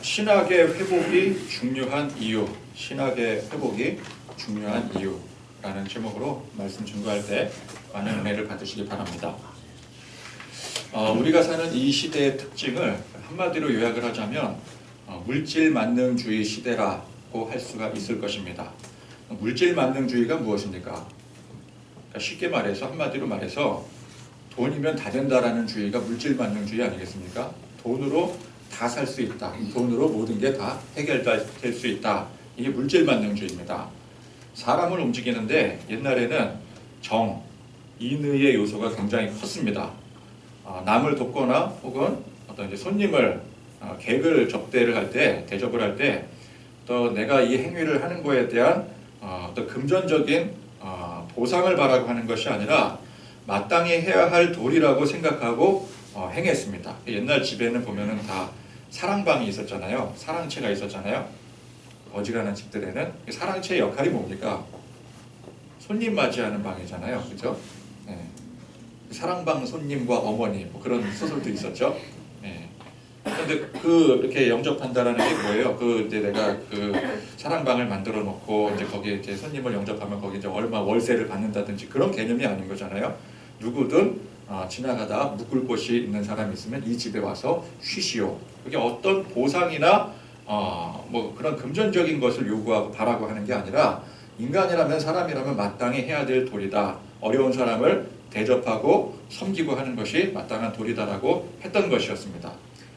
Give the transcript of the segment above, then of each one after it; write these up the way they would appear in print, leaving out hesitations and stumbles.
신학의 회복이 중요한 이유, 신학의 회복이 중요한 이유라는 제목으로 말씀 증거할 때 많은 은혜를 받으시기 바랍니다. 우리가 사는 이 시대의 특징을 한마디로 요약을 하자면 물질 만능주의 시대라고 할 수가 있을 것입니다. 물질 만능주의가 무엇입니까? 그러니까 쉽게 말해서, 한마디로 말해서 돈이면 다 된다라는 주의가 물질 만능주의 아니겠습니까? 돈으로 다 살 수 있다. 돈으로 모든 게 다 해결될 수 있다. 이게 물질 만능주의입니다. 사람을 움직이는데 옛날에는 정, 인의의 요소가 굉장히 컸습니다. 남을 돕거나 혹은 어떤 이제 손님을 객을 접대를 할 때, 대접을 할 때 또 내가 이 행위를 하는 거에 대한 어떤 금전적인 보상을 바라고 하는 것이 아니라 마땅히 해야 할 도리라고 생각하고 행했습니다. 옛날 집에는 보면은 다 사랑방이 있었잖아요. 사랑채가 있었잖아요. 어지간한 집들에는 사랑채의 역할이 뭡니까? 손님 맞이하는 방이잖아요. 그죠? 네. 사랑방 손님과 어머니 뭐 그런 소설도 있었죠. 그런데 이렇게 영접한다라는 게 뭐예요? 이제 내가 사랑방을 만들어 놓고 이제 거기에 이제 손님을 영접하면 거기 이제 얼마 월세를 받는다든지 그런 개념이 아닌 거잖아요. 누구든 지나가다 묵을 곳이 있는 사람이 있으면 이 집에 와서 쉬시오. 그게 어떤 보상이나 뭐 그런 금전적인 것을 요구하고 바라고 하는 게 아니라 인간이라면 사람이라면 마땅히 해야 될 도리다. 어려운 사람을 대접하고 섬기고 하는 것이 마땅한 도리다라고 했던 것이었습니다.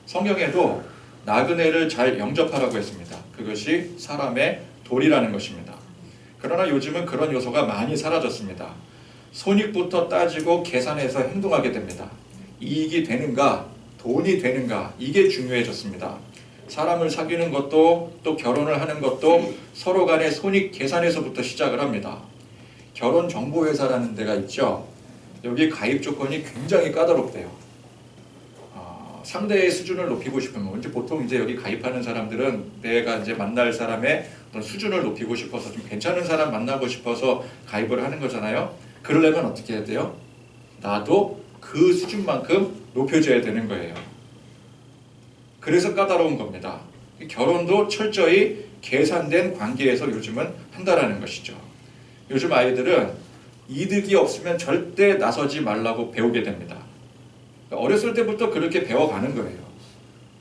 성경에도 나그네를 잘 영접하라고 했습니다. 그것이 사람의 도리라는 것입니다. 그러나 요즘은 그런 요소가 많이 사라졌습니다. 손익부터 따지고 계산해서 행동하게 됩니다. 이익이 되는가, 돈이 되는가, 이게 중요해졌습니다. 사람을 사귀는 것도 또 결혼을 하는 것도 서로 간의 손익 계산에서부터 시작을 합니다. 결혼정보회사라는 데가 있죠. 여기 가입 조건이 굉장히 까다롭대요. 상대의 수준을 높이고 싶으면 이제 보통 이제 여기 가입하는 사람들은 내가 이제 만날 사람의 어떤 수준을 높이고 싶어서 좀 괜찮은 사람 만나고 싶어서 가입을 하는 거잖아요. 그러려면 어떻게 해야 돼요? 나도 그 수준만큼 높여줘야 되는 거예요. 그래서 까다로운 겁니다. 결혼도 철저히 계산된 관계에서 요즘은 한다라는 것이죠. 요즘 아이들은 이득이 없으면 절대 나서지 말라고 배우게 됩니다. 어렸을 때부터 그렇게 배워가는 거예요.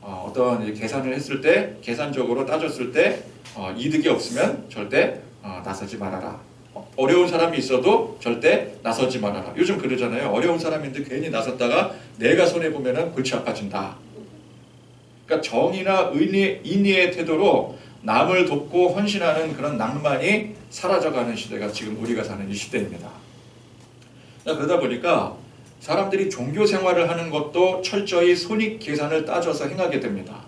어떤 계산을 했을 때, 계산적으로 따졌을 때 이득이 없으면 절대 나서지 말아라. 어려운 사람이 있어도 절대 나서지 말아라. 요즘 그러잖아요. 어려운 사람인데 괜히 나섰다가 내가 손해보면 골치 아파진다. 그러니까 정의나 인의의 태도로 남을 돕고 헌신하는 그런 낭만이 사라져가는 시대가 지금 우리가 사는 이 시대입니다. 그러다 보니까 사람들이 종교 생활을 하는 것도 철저히 손익 계산을 따져서 행하게 됩니다.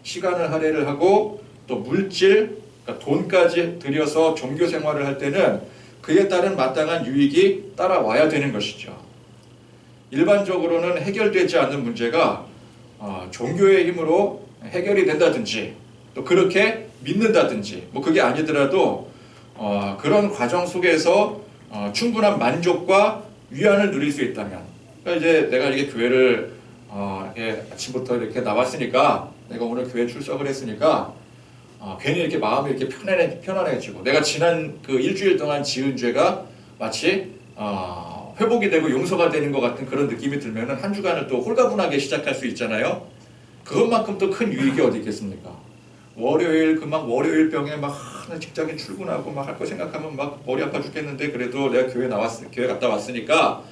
시간을 할애를 하고 또 물질, 그러니까 돈까지 들여서 종교 생활을 할 때는 그에 따른 마땅한 유익이 따라와야 되는 것이죠. 일반적으로는 해결되지 않는 문제가 종교의 힘으로 해결이 된다든지 또 그렇게 믿는다든지 뭐 그게 아니더라도 그런 과정 속에서 충분한 만족과 위안을 누릴 수 있다면, 그러니까 이제 내가 이렇게 교회를 이렇게 아침부터 이렇게 나왔으니까, 내가 오늘 교회 출석을 했으니까 괜히 이렇게 마음이 이렇게 편안해지고, 내가 지난 그 일주일 동안 지은 죄가 마치 회복이 되고 용서가 되는 것 같은 그런 느낌이 들면은 한 주간을 또 홀가분하게 시작할 수 있잖아요. 그것만큼 또 큰 유익이 어디 있겠습니까? 월요일 월요일 병에 막 직장에 출근하고 막 할 거 생각하면 막 머리 아파 죽겠는데, 그래도 내가 교회 갔다 왔으니까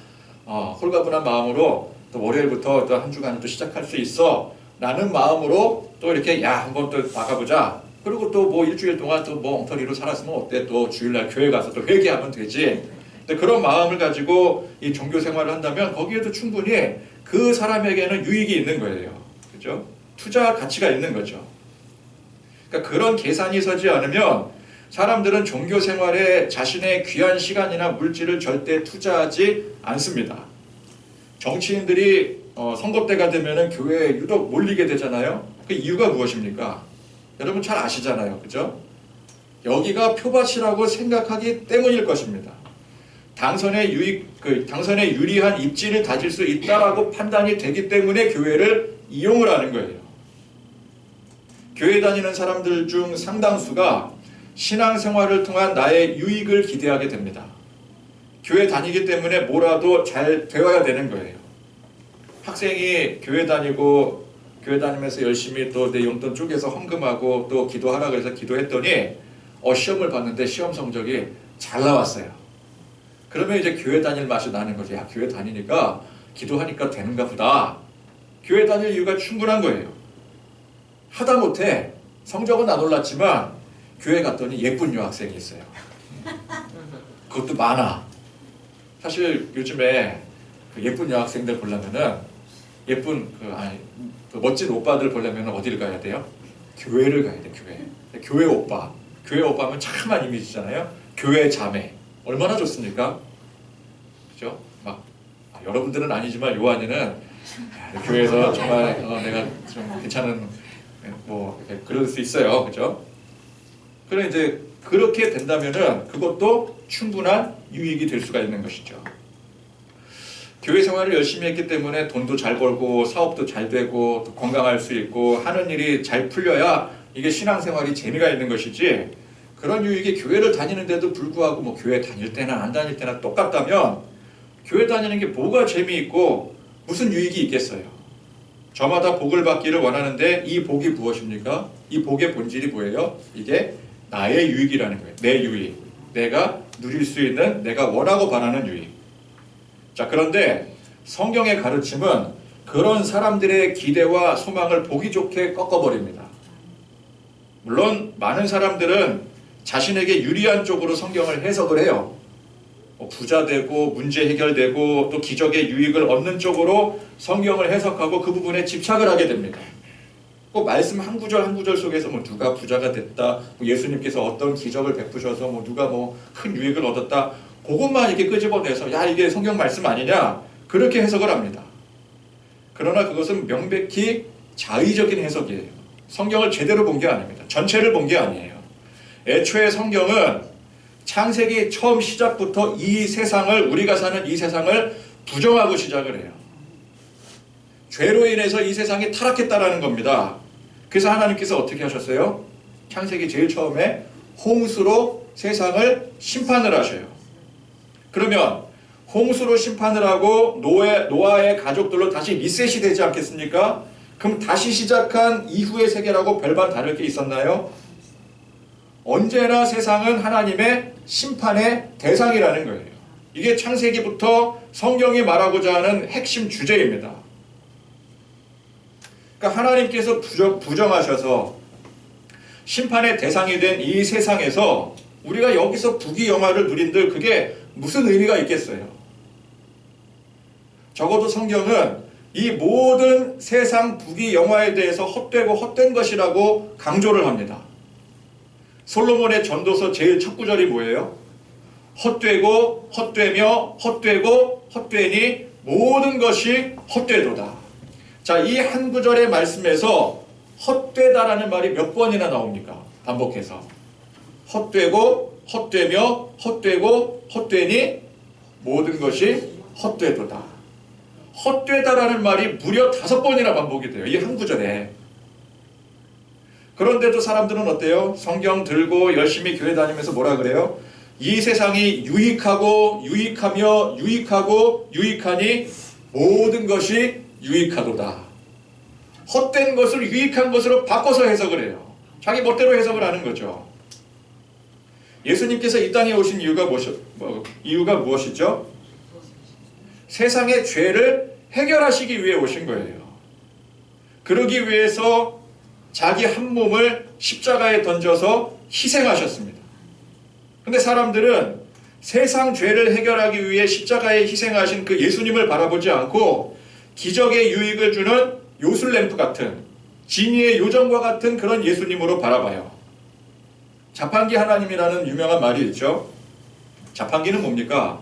홀가분한 마음으로 또 월요일부터 또 한 주간을 또 시작할 수 있어 라는 마음으로 또 이렇게 한번 또 나가보자. 그리고 또 뭐 일주일 동안 또 뭐 엉터리로 살았으면 어때? 또 주일날 교회 가서 또 회개하면 되지. 근데 그런 마음을 가지고 이 종교 생활을 한다면 거기에도 충분히 그 사람에게는 유익이 있는 거예요. 그죠? 투자 가치가 있는 거죠. 그러니까 그런 계산이 서지 않으면 사람들은 종교 생활에 자신의 귀한 시간이나 물질을 절대 투자하지 않습니다. 정치인들이 선거 때가 되면은 교회에 유독 몰리게 되잖아요. 그 이유가 무엇입니까? 여러분 잘 아시잖아요. 그죠? 여기가 표밭이라고 생각하기 때문일 것입니다. 당선에 유리한 입지를 가질 수 있다라고 판단이 되기 때문에 교회를 이용을 하는 거예요. 교회 다니는 사람들 중 상당수가 신앙생활을 통한 나의 유익을 기대하게 됩니다. 교회 다니기 때문에 뭐라도 잘 되어야 되는 거예요. 학생이 교회 다니면서 열심히 또 내 용돈 쪼개서 헌금하고 또 기도하라 그래서 기도했더니 시험을 봤는데 시험 성적이 잘 나왔어요. 그러면 이제 교회 다닐 맛이 나는 거죠. 야, 교회 다니니까 기도하니까 되는가 보다. 교회 다닐 이유가 충분한 거예요. 하다못해 성적은 안 올랐지만 교회 갔더니 예쁜 여학생이 있어요. 그것도 많아. 사실 요즘에 그 예쁜 여학생들 보려면은 예쁜 그 멋진 오빠들 보려면 어디를 가야 돼요? 교회를 가야 돼. 교회 오빠. 교회 오빠면 참한 이미지잖아요. 교회 자매. 얼마나 좋습니까? 그죠? 여러분들은 아니지만 요한이는 교회에서 정말 내가 좀 괜찮은 그럴 수 있어요. 그죠? 그럼 이제 그렇게 된다면은 그것도 충분한 유익이 될 수가 있는 것이죠. 교회 생활을 열심히 했기 때문에 돈도 잘 벌고 사업도 잘 되고 또 건강할 수 있고 하는 일이 잘 풀려야 이게 신앙생활이 재미가 있는 것이지, 그런 유익이 교회를 다니는데도 불구하고 교회 다닐 때나 안 다닐 때나 똑같다면 교회 다니는 게 뭐가 재미있고 무슨 유익이 있겠어요. 저마다 복을 받기를 원하는데 이 복이 무엇입니까? 이 복의 본질이 뭐예요? 이게 나의 유익이라는 거예요. 내 유익. 내가 누릴 수 있는, 내가 원하고 바라는 유익. 자, 그런데 성경의 가르침은 그런 사람들의 기대와 소망을 보기 좋게 꺾어버립니다. 물론 많은 사람들은 자신에게 유리한 쪽으로 성경을 해석을 해요. 부자 되고 문제 해결되고 또 기적의 유익을 얻는 쪽으로 성경을 해석하고 그 부분에 집착을 하게 됩니다. 꼭 말씀 한 구절 한 구절 속에서 누가 부자가 됐다, 예수님께서 어떤 기적을 베푸셔서 누가 큰 유익을 얻었다, 그것만 이렇게 끄집어내서 야, 이게 성경 말씀 아니냐, 그렇게 해석을 합니다. 그러나 그것은 명백히 자의적인 해석이에요. 성경을 제대로 본 게 아닙니다. 전체를 본 게 아니에요. 애초에 성경은 창세기 처음 시작부터 이 세상을, 우리가 사는 이 세상을 부정하고 시작을 해요. 죄로 인해서 이 세상이 타락했다라는 겁니다. 그래서 하나님께서 어떻게 하셨어요? 창세기 제일 처음에 홍수로 세상을 심판을 하셔요. 그러면 홍수로 심판을 하고 노아의 가족들로 다시 리셋이 되지 않겠습니까? 그럼 다시 시작한 이후의 세계라고 별반 다를 게 있었나요? 언제나 세상은 하나님의 심판의 대상이라는 거예요. 이게 창세기부터 성경이 말하고자 하는 핵심 주제입니다. 그러니까 하나님께서 부정하셔서 심판의 대상이 된 이 세상에서 우리가 여기서 부귀영화를 누린들 그게 무슨 의미가 있겠어요? 적어도 성경은 이 모든 세상 부귀영화에 대해서 헛되고 헛된 것이라고 강조를 합니다. 솔로몬의 전도서 제일 첫 구절이 뭐예요? 헛되고 헛되며 헛되고 헛되니 모든 것이 헛되도다. 자, 이 한 구절의 말씀에서 헛되다라는 말이 몇 번이나 나옵니까? 반복해서. 헛되고 헛되며 헛되고 헛되니 모든 것이 헛되도다. 헛되다라는 말이 무려 5번이나 반복이 돼요. 이 한 구절에. 그런데도 사람들은 어때요? 성경 들고 열심히 교회 다니면서 뭐라 그래요? 이 세상이 유익하고 유익하며 유익하고 유익하니 모든 것이 유익하도다. 헛된 것을 유익한 것으로 바꿔서 해석을 해요. 자기 멋대로 해석을 하는 거죠. 예수님께서 이 땅에 오신 이유가 무엇이죠? 세상의 죄를 해결하시기 위해 오신 거예요. 그러기 위해서 자기 한 몸을 십자가에 던져서 희생하셨습니다. 근데 사람들은 세상 죄를 해결하기 위해 십자가에 희생하신 그 예수님을 바라보지 않고 기적의 유익을 주는 요술램프 같은, 진이의 요정과 같은 그런 예수님으로 바라봐요. 자판기 하나님이라는 유명한 말이 있죠. 자판기는 뭡니까?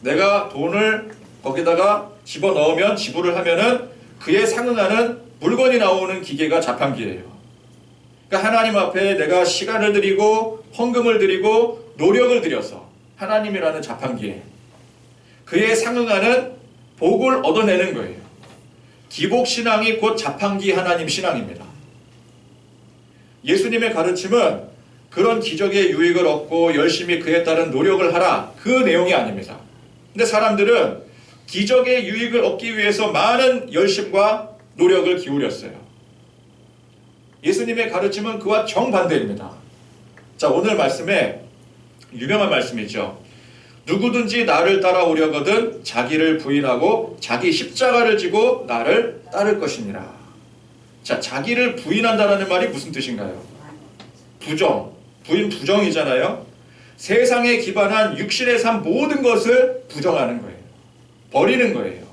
내가 돈을 거기다가 집어넣으면, 지불을 하면은 그에 상응하는 물건이 나오는 기계가 자판기예요. 그러니까 하나님 앞에 내가 시간을 들이고 헌금을 드리고 노력을 들여서 하나님이라는 자판기에 그에 상응하는 복을 얻어내는 거예요. 기복신앙이 곧 자판기 하나님 신앙입니다. 예수님의 가르침은 그런 기적의 유익을 얻고 열심히 그에 따른 노력을 하라, 그 내용이 아닙니다. 근데 사람들은 기적의 유익을 얻기 위해서 많은 열심과 노력을 기울였어요. 예수님의 가르침은 그와 정반대입니다. 자, 오늘 말씀에 유명한 말씀이죠. 누구든지 나를 따라오려거든 자기를 부인하고 자기 십자가를 지고 나를 따를 것이니라. 자, 자기를 부인한다라는 말이 무슨 뜻인가요? 부정, 부인 부정이잖아요. 세상에 기반한 육신의 삶 모든 것을 부정하는 거예요. 버리는 거예요.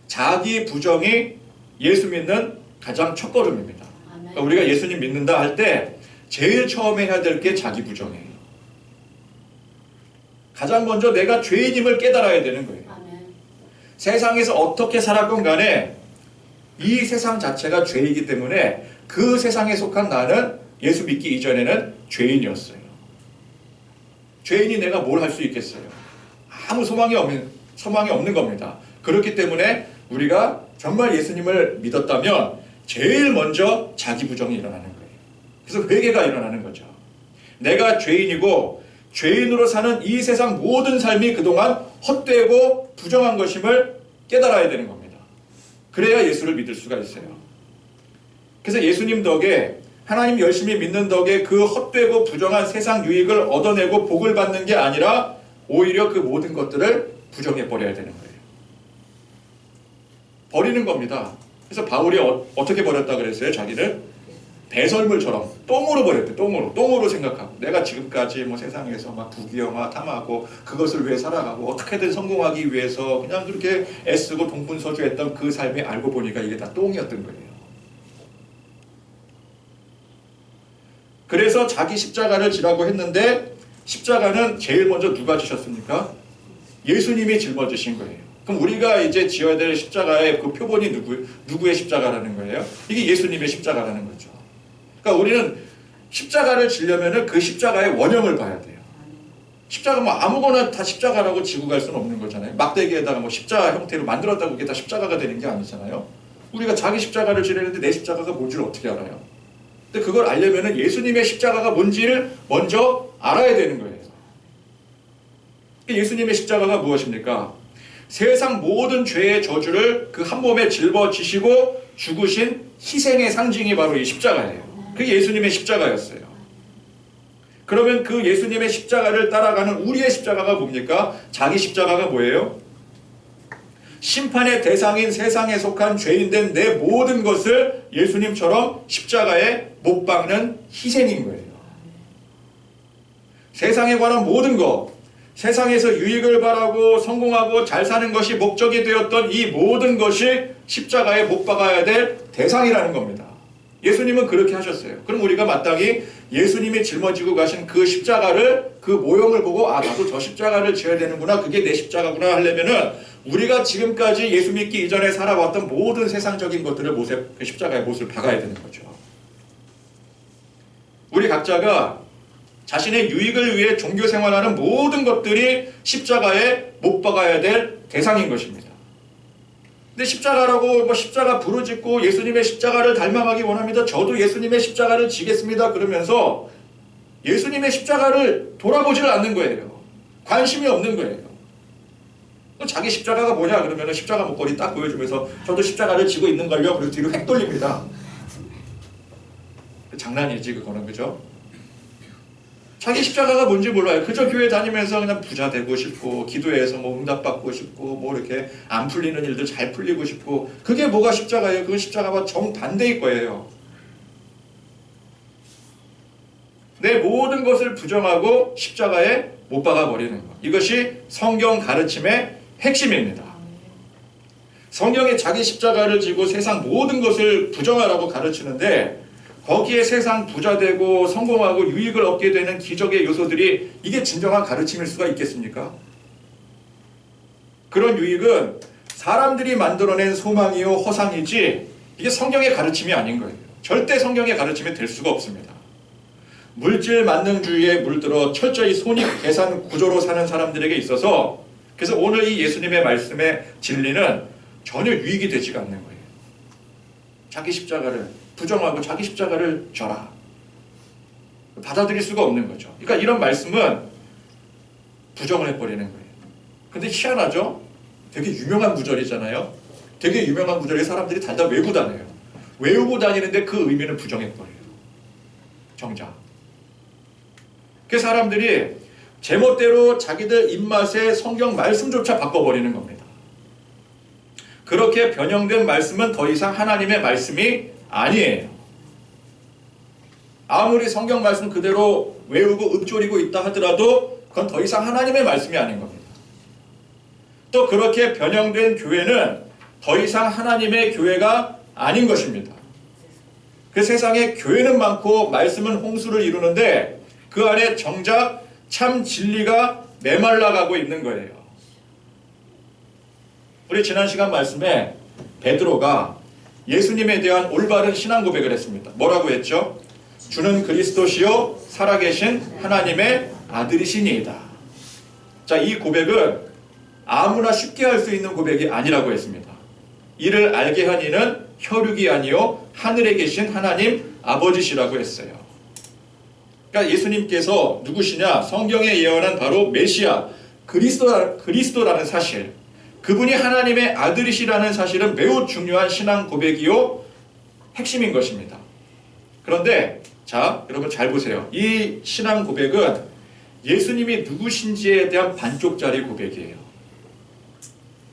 자기 부정이 예수 믿는 가장 첫걸음입니다. 그러니까 우리가 예수님 믿는다 할 때 제일 처음에 해야 될 게 자기 부정이에요. 가장 먼저 내가 죄인임을 깨달아야 되는 거예요. 세상에서 어떻게 살았건 간에 이 세상 자체가 죄이기 때문에 그 세상에 속한 나는 예수 믿기 이전에는 죄인이었어요. 죄인이 내가 뭘 할 수 있겠어요? 아무 소망이 없는 겁니다. 그렇기 때문에 우리가 정말 예수님을 믿었다면 제일 먼저 자기 부정이 일어나는 거예요. 그래서 회개가 일어나는 거죠. 내가 죄인이고 죄인으로 사는 이 세상 모든 삶이 그동안 헛되고 부정한 것임을 깨달아야 되는 겁니다. 그래야 예수를 믿을 수가 있어요. 그래서 예수님 덕에 하나님 열심히 믿는 덕에 그 헛되고 부정한 세상 유익을 얻어내고 복을 받는 게 아니라 오히려 그 모든 것들을 부정해버려야 되는 거예요. 버리는 겁니다. 그래서 바울이 어떻게 버렸다 그랬어요? 자기를 배설물처럼 똥으로 버렸대. 똥으로 생각하고 내가 지금까지 뭐 세상에서 막 부귀영화 탐하고 그것을 위해 살아가고 어떻게든 성공하기 위해서 그냥 그렇게 애쓰고 동분서주했던 그 삶이 알고 보니까 이게 다 똥이었던 거예요. 그래서 자기 십자가를 지라고 했는데 십자가는 제일 먼저 누가 지셨습니까? 예수님이 짊어지신 거예요. 그럼 우리가 이제 지어야 될 십자가의 그 표본이 누구의 십자가라는 거예요? 이게 예수님의 십자가라는 거죠. 그러니까 우리는 십자가를 지려면은 그 십자가의 원형을 봐야 돼요. 십자가 뭐 아무거나 다 십자가라고 지고 갈 수는 없는 거잖아요. 막대기에다가 뭐 십자가 형태로 만들었다고 그게 다 십자가가 되는 게 아니잖아요. 우리가 자기 십자가를 지려는데 내 십자가가 뭔지를 어떻게 알아요? 근데 그걸 알려면은 예수님의 십자가가 뭔지를 먼저 알아야 되는 거예요. 예수님의 십자가가 무엇입니까? 세상 모든 죄의 저주를 그 한 몸에 짊어지시고 죽으신 희생의 상징이 바로 이 십자가예요. 그게 예수님의 십자가였어요. 그러면 그 예수님의 십자가를 따라가는 우리의 십자가가 뭡니까? 자기 십자가가 뭐예요? 심판의 대상인 세상에 속한 죄인된 내 모든 것을 예수님처럼 십자가에 못 박는 희생인 거예요. 세상에 관한 모든 것, 세상에서 유익을 바라고 성공하고 잘 사는 것이 목적이 되었던 이 모든 것이 십자가에 못 박아야 될 대상이라는 겁니다. 예수님은 그렇게 하셨어요. 그럼 우리가 마땅히 예수님이 짊어지고 가신 그 십자가를, 그 모형을 보고 아 나도 저 십자가를 지어야 되는구나, 그게 내 십자가구나 하려면은 우리가 지금까지 예수 믿기 이전에 살아왔던 모든 세상적인 것들을 그 십자가의 못을 박아야 되는 거죠. 우리 각자가 자신의 유익을 위해 종교 생활하는 모든 것들이 십자가에 못 박아야 될 대상인 것입니다. 근데 십자가라고 뭐 십자가 부르짖고 예수님의 십자가를 닮아가기 원합니다. 저도 예수님의 십자가를 지겠습니다. 그러면서 예수님의 십자가를 돌아보지를 않는 거예요. 관심이 없는 거예요. 자기 십자가가 뭐냐 그러면 십자가 목걸이 딱 보여주면서 저도 십자가를 지고 있는걸요. 그래서 뒤로 획 돌립니다. 장난이지 그거는, 그죠? 자기 십자가가 뭔지 몰라요. 그저 교회 다니면서 그냥 부자 되고 싶고 기도해서 뭐 응답받고 싶고 뭐 이렇게 안 풀리는 일들 잘 풀리고 싶고, 그게 뭐가 십자가예요? 그건 십자가와 정반대일 거예요. 내 모든 것을 부정하고 십자가에 못 박아버리는 것, 이것이 성경 가르침의 핵심입니다. 성경에 자기 십자가를 지고 세상 모든 것을 부정하라고 가르치는데 거기에 세상 부자 되고 성공하고 유익을 얻게 되는 기적의 요소들이 이게 진정한 가르침일 수가 있겠습니까? 그런 유익은 사람들이 만들어낸 소망이요 허상이지 이게 성경의 가르침이 아닌 거예요. 절대 성경의 가르침이 될 수가 없습니다. 물질 만능주의에 물들어 철저히 손익 계산 구조로 사는 사람들에게 있어서, 그래서 오늘 이 예수님의 말씀의 진리는 전혀 유익이 되지가 않는 거예요. 자기 십자가를 부정하고 자기 십자가를 져라. 받아들일 수가 없는 거죠. 그러니까 이런 말씀은 부정을 해버리는 거예요. 근데 희한하죠? 되게 유명한 구절이잖아요. 되게 유명한 구절에 사람들이 달달 외우고 다녀요. 외우고 다니는데 그 의미는 부정해버려요. 정작. 그 사람들이 제멋대로 자기들 입맛에 성경 말씀조차 바꿔버리는 겁니다. 그렇게 변형된 말씀은 더 이상 하나님의 말씀이 아니에요. 아무리 성경 말씀 그대로 외우고 읊조리고 있다 하더라도 그건 더 이상 하나님의 말씀이 아닌 겁니다. 또 그렇게 변형된 교회는 더 이상 하나님의 교회가 아닌 것입니다. 그 세상에 교회는 많고 말씀은 홍수를 이루는데 그 안에 정작 참 진리가 메말라가고 있는 거예요. 우리 지난 시간 말씀에 베드로가 예수님에 대한 올바른 신앙 고백을 했습니다. 뭐라고 했죠? 주는 그리스도시요 살아계신 하나님의 아들이시니이다. 자, 이 고백은 아무나 쉽게 할 수 있는 고백이 아니라고 했습니다. 이를 알게 한 이는 혈육이 아니요 하늘에 계신 하나님 아버지시라고 했어요. 그러니까 예수님께서 누구시냐? 성경에 예언한 바로 메시아 그리스도라는 사실, 그분이 하나님의 아들이시라는 사실은 매우 중요한 신앙 고백이요 핵심인 것입니다. 그런데 자, 여러분 잘 보세요. 이 신앙 고백은 예수님이 누구신지에 대한 반쪽짜리 고백이에요.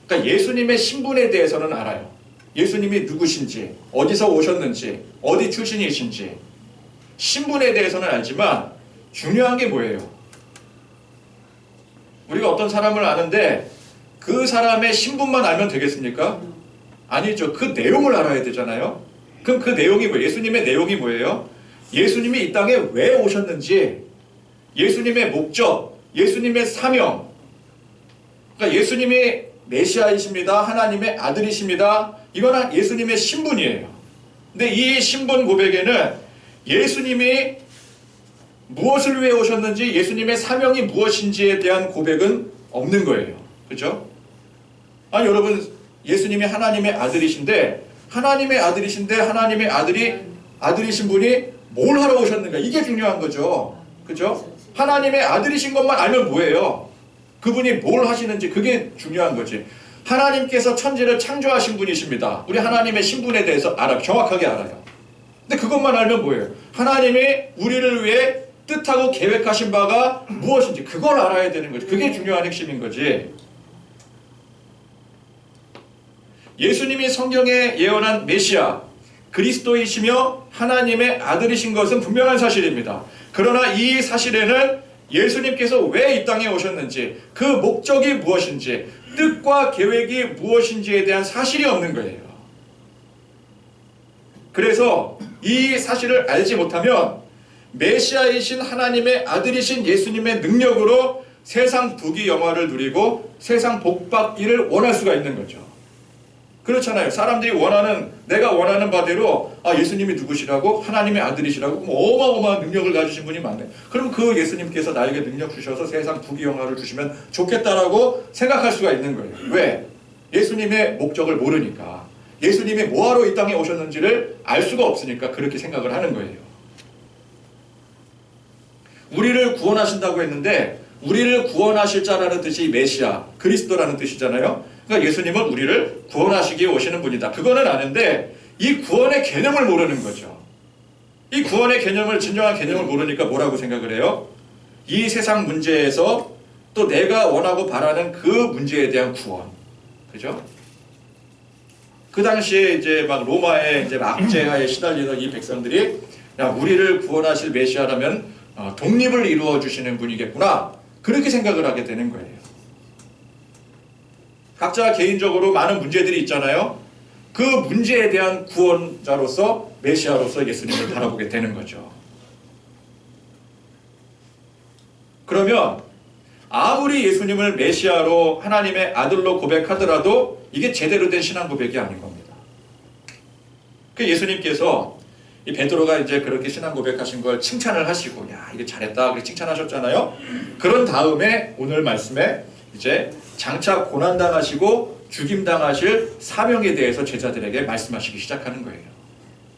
그러니까 예수님의 신분에 대해서는 알아요. 예수님이 누구신지, 어디서 오셨는지, 어디 출신이신지, 신분에 대해서는 알지만 중요한 게 뭐예요? 우리가 어떤 사람을 아는데 그 사람의 신분만 알면 되겠습니까? 아니죠. 그 내용을 알아야 되잖아요. 그럼 그 내용이 뭐예요? 예수님의 내용이 뭐예요? 예수님이 이 땅에 왜 오셨는지, 예수님의 목적, 예수님의 사명. 그러니까 예수님이 메시아이십니다. 하나님의 아들이십니다. 이건 예수님의 신분이에요. 근데 이 신분 고백에는 예수님이 무엇을 위해 오셨는지, 예수님의 사명이 무엇인지에 대한 고백은 없는 거예요. 그렇죠? 아니 여러분, 예수님이 하나님의 아들이신데 하나님의 아들이신 분이 뭘 하러 오셨는가? 이게 중요한 거죠. 그렇죠? 하나님의 아들이신 것만 알면 뭐예요? 그분이 뭘 하시는지 그게 중요한 거지. 하나님께서 천지를 창조하신 분이십니다. 우리 하나님의 신분에 대해서 정확하게 알아요. 근데 그것만 알면 뭐예요? 하나님이 우리를 위해 뜻하고 계획하신 바가 무엇인지 그걸 알아야 되는 거지. 그게 중요한 핵심인 거지. 예수님이 성경에 예언한 메시아, 그리스도이시며 하나님의 아들이신 것은 분명한 사실입니다. 그러나 이 사실에는 예수님께서 왜 이 땅에 오셨는지, 그 목적이 무엇인지, 뜻과 계획이 무엇인지에 대한 사실이 없는 거예요. 그래서 이 사실을 알지 못하면 메시아이신 하나님의 아들이신 예수님의 능력으로 세상 부귀 영화를 누리고 세상 복받기를 원할 수가 있는 거죠. 그렇잖아요. 사람들이 내가 원하는 바대로 예수님이 누구시라고? 하나님의 아들이시라고? 어마어마한 능력을 가지신 분이 많네. 그럼 그 예수님께서 나에게 능력 주셔서 세상 부귀 영화를 주시면 좋겠다라고 생각할 수가 있는 거예요. 왜? 예수님의 목적을 모르니까. 예수님이 뭐하러 이 땅에 오셨는지를 알 수가 없으니까 그렇게 생각을 하는 거예요. 우리를 구원하신다고 했는데 우리를 구원하실 자라는 뜻이 메시아, 그리스도라는 뜻이잖아요. 그러니까 예수님은 우리를 구원하시기에 오시는 분이다. 그거는 아는데 이 구원의 개념을 모르는 거죠. 이 구원의 개념을, 진정한 개념을 모르니까 뭐라고 생각을 해요? 이 세상 문제에서 또 내가 원하고 바라는 그 문제에 대한 구원. 그죠? 그 당시에 이제 막 로마의 이제 압제하에 시달리던 이 백성들이 우리를 구원하실 메시아라면 독립을 이루어 주시는 분이겠구나. 그렇게 생각을 하게 되는 거예요. 각자 개인적으로 많은 문제들이 있잖아요. 그 문제에 대한 구원자로서, 메시아로서 예수님을 바라보게 되는 거죠. 그러면 아무리 예수님을 메시아로, 하나님의 아들로 고백하더라도 이게 제대로 된 신앙 고백이 아닌 겁니다. 그 예수님께서 이 베드로가 이제 그렇게 신앙 고백하신 걸 칭찬을 하시고, 야, 이게 잘했다, 그렇게 칭찬하셨잖아요. 그런 다음에 오늘 말씀에 이제 장차 고난당하시고 죽임당하실 사명에 대해서 제자들에게 말씀하시기 시작하는 거예요.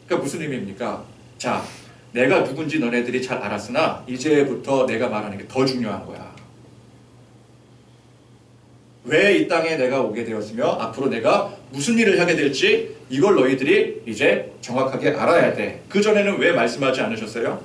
그러니까 무슨 의미입니까? 자, 내가 누군지 너네들이 잘 알았으나 이제부터 내가 말하는 게 더 중요한 거야. 왜 이 땅에 내가 오게 되었으며 앞으로 내가 무슨 일을 하게 될지 이걸 너희들이 이제 정확하게 알아야 돼. 그전에는 왜 말씀하지 않으셨어요?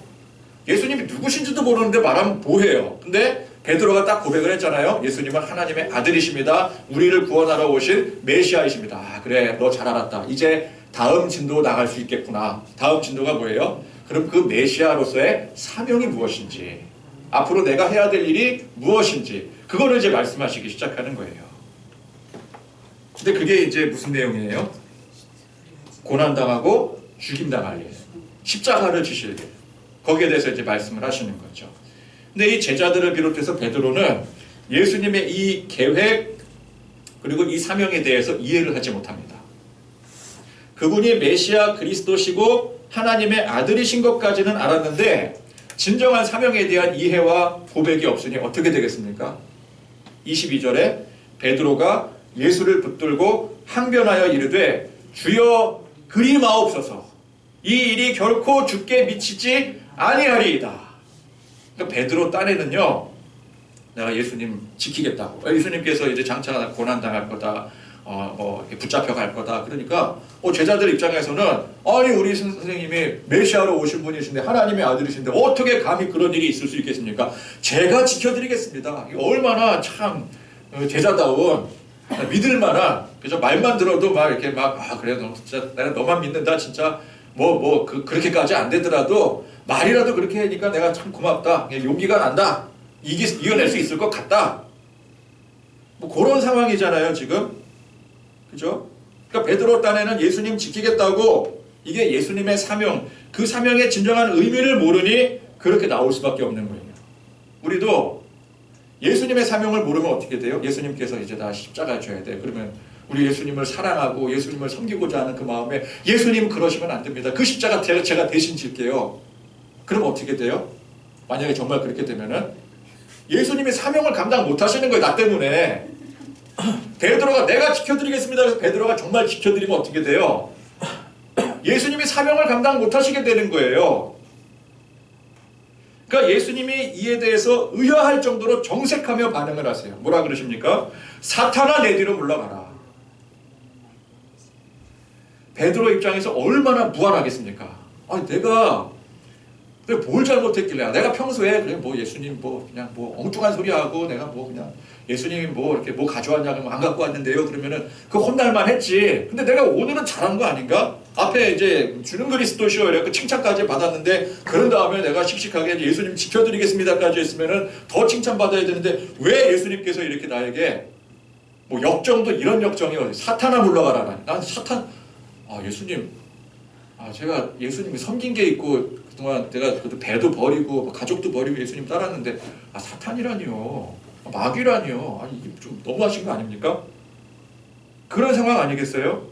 예수님이 누구신지도 모르는데 말하면 뭐해요? 근데 베드로가 딱 고백을 했잖아요. 예수님은 하나님의 아들이십니다. 우리를 구원하러 오신 메시아이십니다. 아, 그래, 너 잘 알았다. 이제 다음 진도 나갈 수 있겠구나. 다음 진도가 뭐예요? 그럼 그 메시아로서의 사명이 무엇인지, 앞으로 내가 해야 될 일이 무엇인지, 그거를 이제 말씀하시기 시작하는 거예요. 근데 그게 이제 무슨 내용이에요? 고난당하고 죽임당할 일, 십자가를 지실 일, 거기에 대해서 이제 말씀을 하시는 거죠. 근데 이 제자들을 비롯해서 베드로는 예수님의 이 계획 그리고 이 사명에 대해서 이해를 하지 못합니다. 그분이 메시아 그리스도시고 하나님의 아들이신 것까지는 알았는데 진정한 사명에 대한 이해와 고백이 없으니 어떻게 되겠습니까? 22절에 베드로가 예수를 붙들고 항변하여 이르되 주여 그리 마옵소서 이 일이 결코 주께 미치지 아니하리이다. 그러니까 베드로 딴에는요, 내가 예수님 지키겠다고. 예수님께서 이제 장차 고난당할 거다. 붙잡혀 갈 거다. 그러니까 제자들 입장에서는 아니 우리 선생님이 메시아로 오신 분이신데 하나님의 아들이신데 어떻게 감히 그런 일이 있을 수 있겠습니까? 제가 지켜드리겠습니다. 얼마나 참 제자다운 믿을만한, 그죠? 말만 들어도 막 이렇게 그래 너 진짜 내가 너만 믿는다 진짜 그렇게까지 안 되더라도 말이라도 그렇게 하니까 내가 참 고맙다. 용기가 난다. 이겨낼 수 있을 것 같다. 뭐 그런 상황이잖아요 지금. 그죠? 그러니까 베드로 딴에는 예수님 지키겠다고 이게 예수님의 사명, 그 사명의 진정한 의미를 모르니 그렇게 나올 수밖에 없는 거예요. 우리도 예수님의 사명을 모르면 어떻게 돼요? 예수님께서 이제 나 십자가 져야 돼. 그러면 우리 예수님을 사랑하고 예수님을 섬기고자 하는 그 마음에 예수님 그러시면 안 됩니다. 그 십자가 제가 대신 질게요. 그럼 어떻게 돼요? 만약에 정말 그렇게 되면은 예수님이 사명을 감당 못 하시는 거예요. 나 때문에. 베드로가 내가 지켜드리겠습니다. 그래서 베드로가 정말 지켜드리면 어떻게 돼요? 예수님이 사명을 감당 못하시게 되는 거예요. 그러니까 예수님이 이에 대해서 의아할 정도로 정색하며 반응을 하세요. 뭐라 그러십니까? 사탄아 내 뒤로 물러가라. 베드로 입장에서 얼마나 무안하겠습니까? 아니 내가 뭘 잘못했길래 내가 평소에 그래 예수님 그냥 엉뚱한 소리 하고 내가 그냥 예수님이 이렇게 가져왔냐 그러면 안 갖고 왔는데요. 그러면은 혼날만 했지. 근데 내가 오늘은 잘한 거 아닌가? 앞에 이제 주는 그리스도시오 이렇게 칭찬까지 받았는데 그런 다음에 내가 씩씩하게 예수님 지켜드리겠습니다까지 했으면은 더 칭찬받아야 되는데 왜 예수님께서 이렇게 나에게 역정도 이런 역정이 사탄아 물러가라. 난 사탄 예수님 제가 예수님이 섬긴 게 있고 그동안 내가 배도 버리고 가족도 버리고 예수님 따랐는데 사탄이라니요. 마귀라니요. 이게 좀 너무하신 거 아닙니까? 그런 상황 아니겠어요?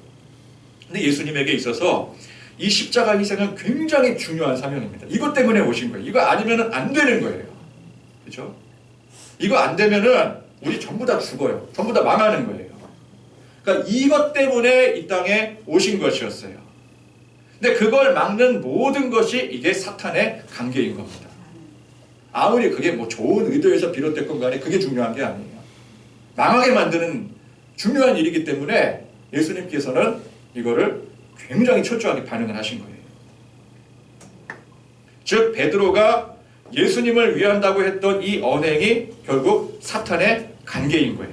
근데 예수님에게 있어서 이 십자가 희생은 굉장히 중요한 사명입니다. 이것 때문에 오신 거예요. 이거 아니면 안 되는 거예요. 그렇죠? 이거 안 되면은 우리 전부 다 죽어요. 전부 다 망하는 거예요. 그러니까 이것 때문에 이 땅에 오신 것이었어요. 근데 그걸 막는 모든 것이 이게 사탄의 관계인 겁니다. 아무리 그게 좋은 의도에서 비롯됐건 간에 그게 중요한 게 아니에요. 망하게 만드는 중요한 일이기 때문에 예수님께서는 이거를 굉장히 철저하게 반응을 하신 거예요. 즉 베드로가 예수님을 위한다고 했던 이 언행이 결국 사탄의 관계인 거예요.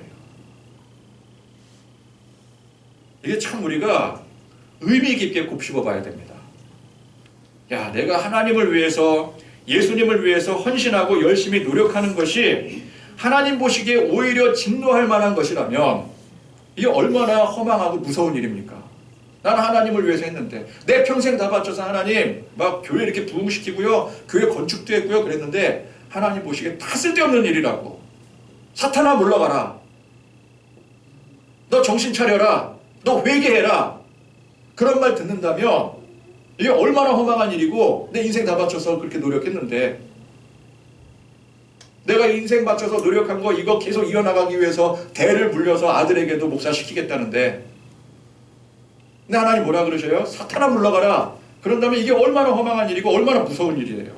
이게 참 우리가 의미 깊게 곱씹어 봐야 됩니다. 야, 내가 하나님을 위해서 예수님을 위해서 헌신하고 열심히 노력하는 것이 하나님 보시기에 오히려 진노할 만한 것이라면 이게 얼마나 허망하고 무서운 일입니까? 나는 하나님을 위해서 했는데 내 평생 다 바쳐서 하나님 교회 이렇게 부흥시키고요 교회 건축도 했고요 그랬는데 하나님 보시기에 다 쓸데없는 일이라고. 사탄아 물러가라. 너 정신 차려라. 너 회개해라. 그런 말 듣는다면 이게 얼마나 허망한 일이고 내 인생 다 바쳐서 그렇게 노력했는데 내가 인생 바쳐서 노력한 거 이거 계속 이어나가기 위해서 대를 물려서 아들에게도 목사시키겠다는데 근데 하나님 뭐라 그러셔요? 사탄아 물러가라. 그런다면 이게 얼마나 허망한 일이고 얼마나 무서운 일이에요.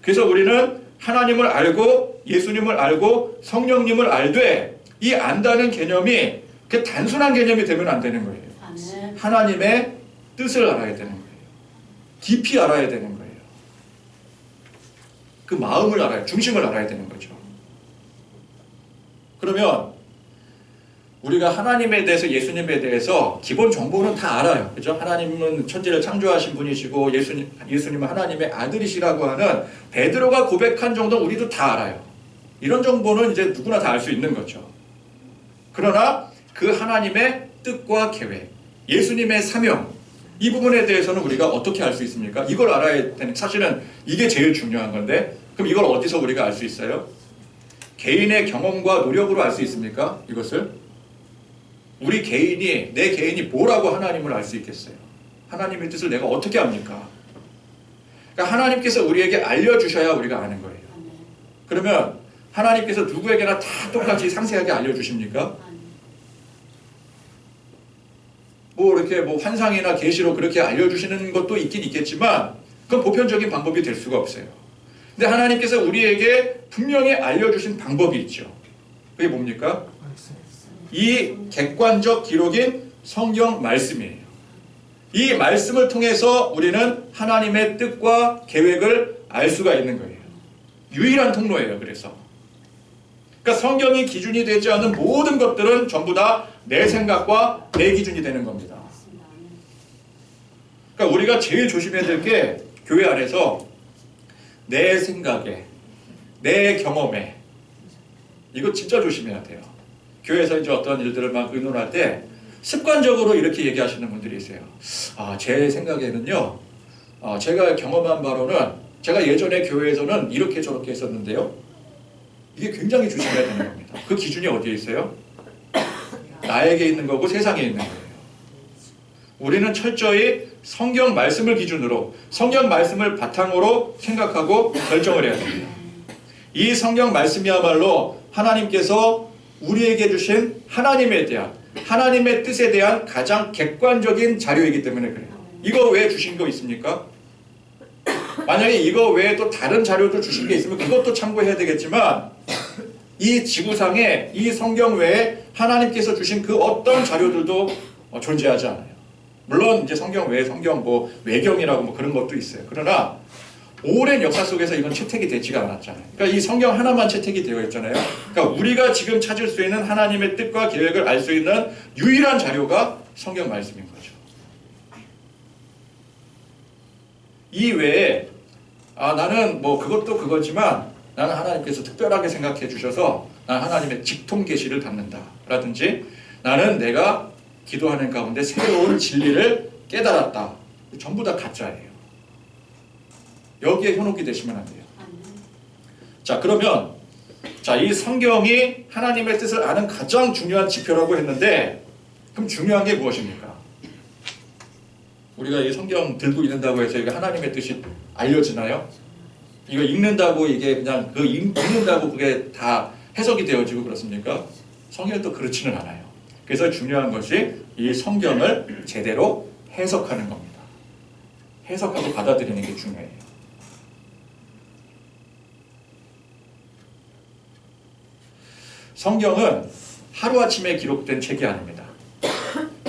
그래서 우리는 하나님을 알고 예수님을 알고 성령님을 알되 이 안다는 개념이 그 단순한 개념이 되면 안 되는 거예요. 하나님의 뜻을 알아야 되는 거예요. 깊이 알아야 되는 거예요. 그 마음을 알아야, 중심을 알아야 되는 거죠. 그러면 우리가 하나님에 대해서, 예수님에 대해서 기본 정보는 다 알아요. 그죠? 하나님은 천지를 창조하신 분이시고 예수님은 하나님의 아들이시라고 하는 베드로가 고백한 정도 우리도 다 알아요. 이런 정보는 이제 누구나 다 알 수 있는 거죠. 그러나 그 하나님의 뜻과 계획, 예수님의 사명, 이 부분에 대해서는 우리가 어떻게 알 수 있습니까? 이걸 알아야 되는, 사실은 이게 제일 중요한 건데, 그럼 이걸 어디서 우리가 알 수 있어요? 개인의 경험과 노력으로 알 수 있습니까? 이것을? 우리 개인이, 내 개인이 뭐라고 하나님을 알 수 있겠어요? 하나님의 뜻을 내가 어떻게 압니까? 그러니까 하나님께서 우리에게 알려주셔야 우리가 아는 거예요. 그러면 하나님께서 누구에게나 다 똑같이 상세하게 알려주십니까? 뭐 이렇게 뭐 환상이나 계시로 그렇게 알려주시는 것도 있긴 있겠지만 그건 보편적인 방법이 될 수가 없어요. 근데 하나님께서 우리에게 분명히 알려주신 방법이 있죠. 그게 뭡니까? 이 객관적 기록인 성경 말씀이에요. 이 말씀을 통해서 우리는 하나님의 뜻과 계획을 알 수가 있는 거예요. 유일한 통로예요. 그래서 그러니까 성경이 기준이 되지 않는 모든 것들은 전부 다 내 생각과 내 기준이 되는 겁니다. 그러니까 우리가 제일 조심해야 될 게 교회 안에서 내 생각에, 내 경험에, 이거 진짜 조심해야 돼요. 교회에서 이제 어떤 일들을 막 의논할 때 습관적으로 이렇게 얘기하시는 분들이 있어요. 제 생각에는요, 제가 경험한 바로는 제가 예전에 교회에서는 이렇게 저렇게 했었는데요. 이게 굉장히 조심해야 되는 겁니다. 그 기준이 어디에 있어요? 나에게 있는 거고 세상에 있는 거예요. 우리는 철저히 성경 말씀을 기준으로, 성경 말씀을 바탕으로 생각하고 결정을 해야 됩니다. 이 성경 말씀이야말로 하나님께서 우리에게 주신 하나님에 대한, 하나님의 뜻에 대한 가장 객관적인 자료이기 때문에 그래요. 이거 왜 주신 거 있습니까? 만약에 이거 외에 또 다른 자료도 주신 게 있으면 그것도 참고해야 되겠지만 이 지구상에 이 성경 외에 하나님께서 주신 그 어떤 자료들도 존재하지 않아요. 물론 이제 성경 외에 성경 뭐 외경이라고 뭐 그런 것도 있어요. 그러나 오랜 역사 속에서 이건 채택이 되지가 않았잖아요. 그러니까 이 성경 하나만 채택이 되어 있잖아요. 그러니까 우리가 지금 찾을 수 있는 하나님의 뜻과 계획을 알 수 있는 유일한 자료가 성경 말씀인 거죠. 이 외에 나는 뭐 그것도 그거지만 나는 하나님께서 특별하게 생각해 주셔서 난 하나님의 직통 계시를 받는다 라든지 나는 내가 기도하는 가운데 새로운 진리를 깨달았다. 전부 다 가짜예요. 여기에 현혹이 되시면 안 돼요. 자, 그러면 이 성경이 하나님의 뜻을 아는 가장 중요한 지표라고 했는데 그럼 중요한 게 무엇입니까? 우리가 이 성경 들고 있는다고 해서 이게 하나님의 뜻이 알려지나요? 이거 읽는다고 이게 그냥 읽는다고 그게 다 해석이 되어지고 그렇습니까? 성경은 또 그렇지는 않아요. 그래서 중요한 것이 이 성경을 제대로 해석하는 겁니다. 해석하고 받아들이는 게 중요해요. 성경은 하루아침에 기록된 책이 아닙니다.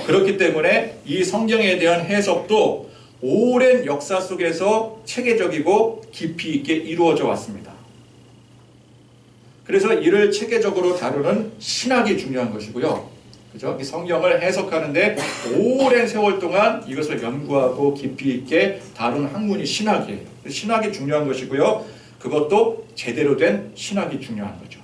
그렇기 때문에 이 성경에 대한 해석도 오랜 역사 속에서 체계적이고 깊이 있게 이루어져 왔습니다. 그래서 이를 체계적으로 다루는 신학이 중요한 것이고요. 그죠? 이 성경을 해석하는데 오랜 세월 동안 이것을 연구하고 깊이 있게 다루는 학문이 신학이에요. 신학이 중요한 것이고요. 그것도 제대로 된 신학이 중요한 거죠.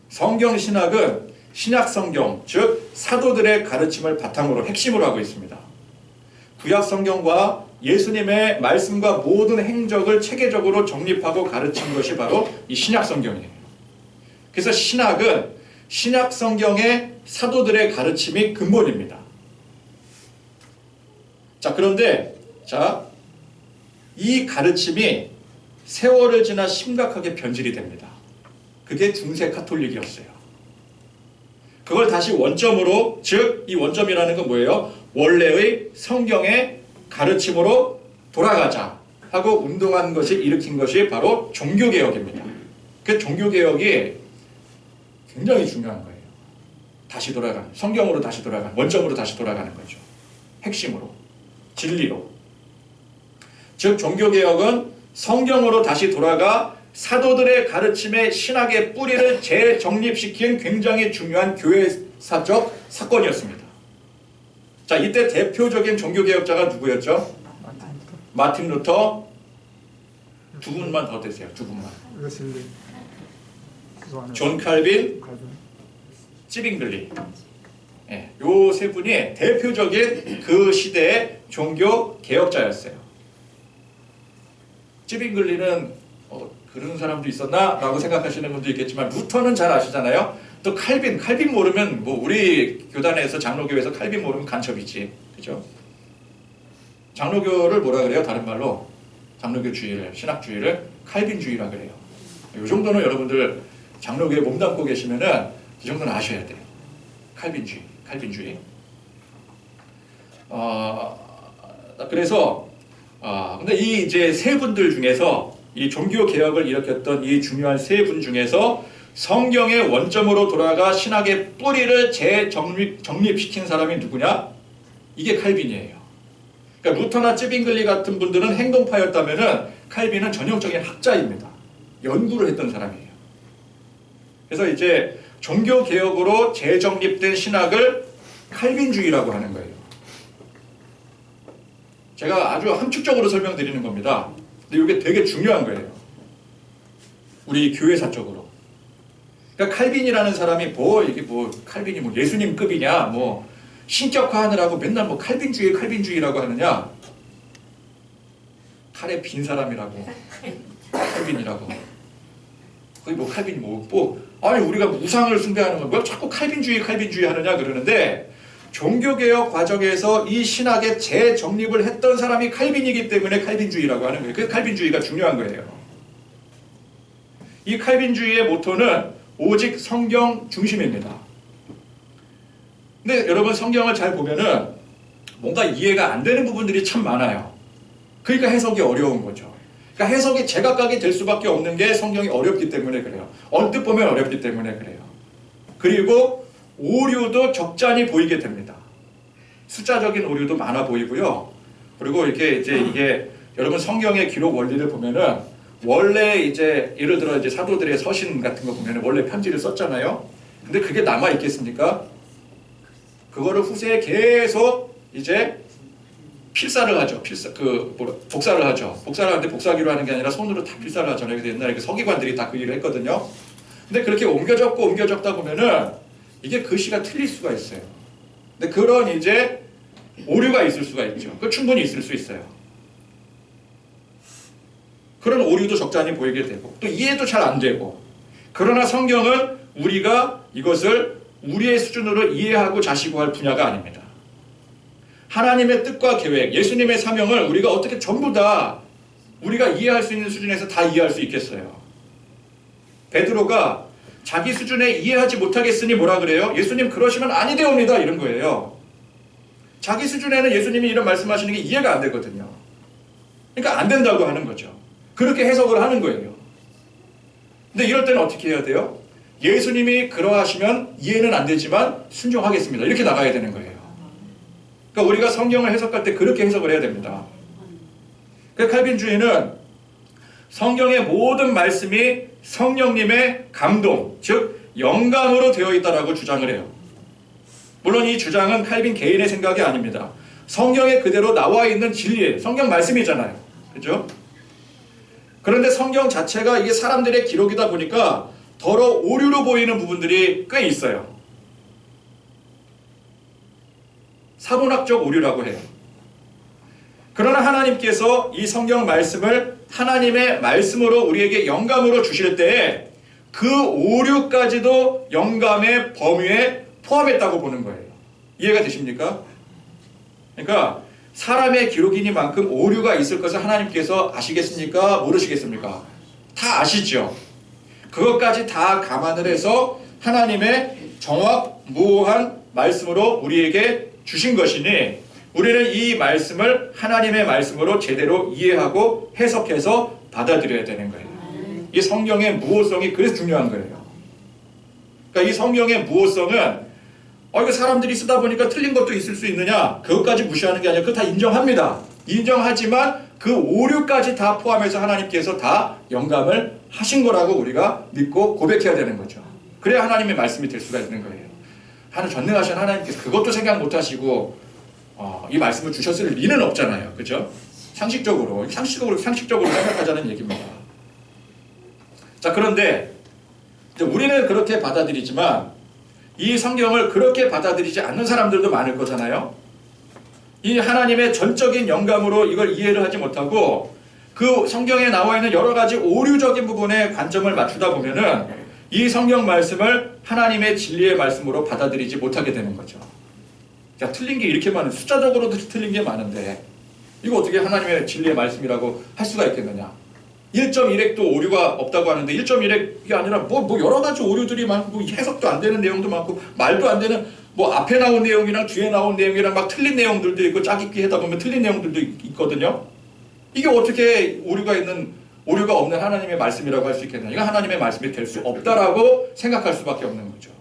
성경 신학은 신약 성경, 즉 사도들의 가르침을 바탕으로 핵심으로 하고 있습니다. 구약 성경과 예수님의 말씀과 모든 행적을 체계적으로 정립하고 가르친 것이 바로 이 신약 성경이에요. 그래서 신학은 신약 성경의 사도들의 가르침이 근본입니다. 자, 그런데 이 가르침이 세월을 지나 심각하게 변질이 됩니다. 그게 중세 카톨릭이었어요. 그걸 다시 원점으로, 즉 이 원점이라는 건 뭐예요? 원래의 성경의 가르침으로 돌아가자 하고 운동한 것이 일으킨 것이 바로 종교개혁입니다. 그 종교개혁이 굉장히 중요한 거예요. 다시 돌아가는, 성경으로 다시 돌아가는, 원점으로 다시 돌아가는 거죠. 핵심으로, 진리로. 즉 종교개혁은 성경으로 다시 돌아가 사도들의 가르침의 신학의 뿌리를 재정립시킨 굉장히 중요한 교회사적 사건이었습니다. 자, 이때 대표적인 종교개혁자가 누구였죠? 마틴 루터. 두 분만 더 되세요. 두 분만. 존 칼빈, 찌빙글리. 네, 요 세 분이 대표적인 그 시대의 종교개혁자였어요. 찌빙글리는 그런 사람도 있었나? 라고 생각하시는 분도 있겠지만 루터는 잘 아시잖아요. 또 칼빈 모르면 뭐 우리 교단에서 장로교에서 칼빈 모르면 간첩이지. 그죠? 장로교를 뭐라 그래요? 다른 말로 장로교주의를, 신학주의를 칼빈주의라 그래요. 이 정도는 여러분들 장로교에 몸담고 계시면은 이 정도는 아셔야 돼요. 칼빈주의. 그래서 근데 이 이제 세 분들 중에서 이 종교 개혁을 일으켰던 이 중요한 세 분 중에서 성경의 원점으로 돌아가 신학의 뿌리를 재정립시킨 사람이 누구냐? 이게 칼빈이에요. 그러니까 루터나 찌빙글리 같은 분들은 행동파였다면은 칼빈은 전형적인 학자입니다. 연구를 했던 사람이에요. 그래서 이제 종교 개혁으로 재정립된 신학을 칼빈주의라고 하는 거예요. 제가 아주 함축적으로 설명드리는 겁니다. 근데 이게 되게 중요한 거예요. 우리 교회사적으로. 그러니까 칼빈이라는 사람이 이게 칼빈이 예수님급이냐, 신격화하느라고 맨날 칼빈주의라고 하느냐. 칼에 빈 사람이라고. 칼빈이라고. 거기 칼빈이 아니 우리가 우상을 숭배하는 건 왜 자꾸 칼빈주의 하느냐 그러는데 종교개혁 과정에서 이 신학의 재정립을 했던 사람이 칼빈이기 때문에 칼빈주의라고 하는 거예요. 그래서 칼빈주의가 중요한 거예요. 이 칼빈주의의 모토는 오직 성경 중심입니다. 근데 여러분 성경을 잘 보면은 뭔가 이해가 안 되는 부분들이 참 많아요. 그러니까 해석이 어려운 거죠. 그러니까 해석이 제각각이 될 수밖에 없는 게 성경이 어렵기 때문에 그래요. 언뜻 보면 어렵기 때문에 그래요. 그리고 오류도 적잖이 보이게 됩니다. 숫자적인 오류도 많아 보이고요. 그리고 이게 여러분 성경의 기록 원리를 보면은 원래 예를 들어 사도들의 서신 같은 거 보면은 원래 편지를 썼잖아요. 근데 그게 남아 있겠습니까? 그거를 후세에 계속 필사를 하죠. 복사를 하죠. 복사를 하는데 복사기로 하는 게 아니라 손으로 다 필사를 하잖아요. 그래서 옛날에 서기관들이 다 그 일을 했거든요. 근데 그렇게 옮겨 적다 보면은 이게 글씨가 틀릴 수가 있어요. 근데 그런 오류가 있을 수가 있죠. 그 충분히 있을 수 있어요. 그런 오류도 적잖이 보이게 되고 또 이해도 잘 안 되고. 그러나 성경은 우리가 이것을 우리의 수준으로 이해하고 자시고할 분야가 아닙니다. 하나님의 뜻과 계획, 예수님의 사명을 우리가 어떻게 전부 다 우리가 이해할 수 있는 수준에서 다 이해할 수 있겠어요? 베드로가 자기 수준에 이해하지 못하겠으니 뭐라 그래요? 예수님 그러시면 아니되옵니다 이런 거예요. 자기 수준에는 예수님이 이런 말씀하시는 게 이해가 안 되거든요. 그러니까 안 된다고 하는 거죠. 그렇게 해석을 하는 거예요. 근데 이럴 때는 어떻게 해야 돼요? 예수님이 그러하시면 이해는 안 되지만 순종하겠습니다. 이렇게 나가야 되는 거예요. 그러니까 우리가 성경을 해석할 때 그렇게 해석을 해야 됩니다. 그러니까 칼빈주의는 성경의 모든 말씀이 성령님의 감동, 즉 영감으로 되어 있다라고 주장을 해요. 물론 이 주장은 칼빈 개인의 생각이 아닙니다. 성경에 그대로 나와 있는 진리예요. 성경 말씀이잖아요. 그렇죠? 그런데 성경 자체가 이게 사람들의 기록이다 보니까 더러 오류로 보이는 부분들이 꽤 있어요. 사본학적 오류라고 해요. 그러나 하나님께서 이 성경 말씀을 하나님의 말씀으로 우리에게 영감으로 주실 때에 그 오류까지도 영감의 범위에 포함했다고 보는 거예요. 이해가 되십니까? 그러니까 사람의 기록이니만큼 오류가 있을 것을 하나님께서 아시겠습니까? 모르시겠습니까? 다 아시죠? 그것까지 다 감안을 해서 하나님의 무한 말씀으로 우리에게 주신 것이니 우리는 이 말씀을 하나님의 말씀으로 제대로 이해하고 해석해서 받아들여야 되는 거예요. 이 성경의 무호성이 그래서 중요한 거예요. 그러니까 이 성경의 무호성은 이거 사람들이 쓰다 보니까 틀린 것도 있을 수 있느냐, 그것까지 무시하는 게 아니라 그거 다 인정합니다. 인정하지만 그 오류까지 다 포함해서 하나님께서 다 영감을 하신 거라고 우리가 믿고 고백해야 되는 거죠. 그래야 하나님의 말씀이 될 수가 있는 거예요. 전능하신 하나님께서 그것도 생각 못 하시고 이 말씀을 주셨을 리는 없잖아요. 그죠? 상식적으로 생각하자는 얘기입니다. 자, 그런데 이제 우리는 그렇게 받아들이지만 이 성경을 그렇게 받아들이지 않는 사람들도 많을 거잖아요. 이 하나님의 전적인 영감으로 이걸 이해를 하지 못하고 그 성경에 나와 있는 여러 가지 오류적인 부분에 관점을 맞추다 보면은 이 성경 말씀을 하나님의 진리의 말씀으로 받아들이지 못하게 되는 거죠. 자, 틀린 게 이렇게 많은, 숫자적으로도 틀린 게 많은데 이거 어떻게 하나님의 진리의 말씀이라고 할 수가 있겠느냐. 1.1핵도 오류가 없다고 하는데 1.1핵이 아니라 뭐 여러 가지 오류들이 많고 해석도 안 되는 내용도 많고 말도 안 되는 앞에 나온 내용이랑 뒤에 나온 내용이랑 막 틀린 내용들도 있고 짜깁기 하다 보면 틀린 내용들도 있거든요. 이게 어떻게 오류가 없는 하나님의 말씀이라고 할 수 있겠냐. 이건 하나님의 말씀이 될 수 없다라고 생각할 수밖에 없는 거죠.